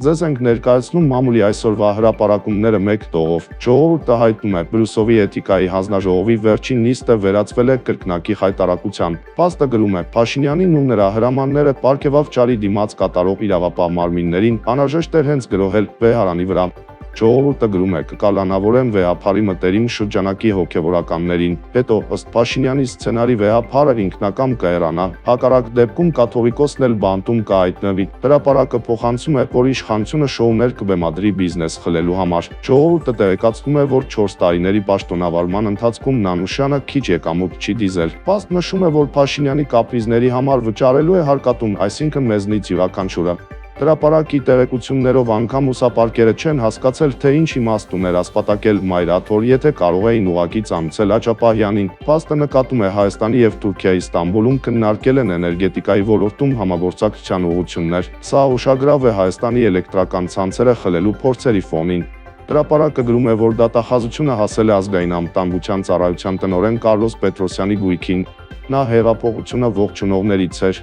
Ձեզ ենք ներկայացնում մամուլի այսօրվա հրապարակումները մեկ տողով։ Ժողովուրդը հայտնում է, Բրյուսովի էթիկայի հանձնաժողովի վերջին նիստը վերածվել է կրկնակի հայտարարության։ Փաստը գրում է. Փաշինյանին ու նրա հրամանները պարգևավճարի դիմաց կատարող իրավապահ մարմիններին անհրաժեշտ էր հենց գրոհել վեհարանի վրա։ Ժողովուրդը գրում է. կկալանավորեն վեհափարի մտերիմ շրջանակի հոգևորականներին, հետո ըստ Փաշինյանի սցենարի վեհափարը ինքնակամ կհեռանա, հակառակ դեպքում կաթողիկոսն էլ բանտում կհայտնվի։ Հրապարակը փոխանցում է, որ իշխանությունը շոուներ կբեմադրի բիզնես խլելու համար։ Ժողովուրդը տեղեկացնում է, որ 4 տարիների պաշտոնավարման ընթացքում Նանուշյանը քիչ եկամուտ չի դիզել։ Փաստ նշում է, որ Փաշինյանի կապրիզների համար վճարելու է հարկատուն, այսինքն մեզնից յուրաքանչյուրը։ Հրապարակի տեղեկություններով անգամ ուսապարկերը չեն հասկացել, թե ինչ իմաստ ուներ ասպատակել մայրաթ, որ եթե կարող էին ուղղակի ծանուցել Աջափահյանին։ Փաստը նկատում է Հայաստանի եւ Թուրքիայի Ստամբուլում քննարկել են էներգետիկայի ոլորտում համագործակցության ուղղություններ։ Սա ուշագրավ է Հայաստանի էլեկտրական ցանցերը խլելու փորձերի ֆոնին։ Հրապարակը գրում է, որ դատախազությունը հասել է ազգային անվտանգության ծառայության տնօրեն Կարլոս Պետրոսյանի գույքին։ Նա հեղափոխությունը ողջունողներից էր։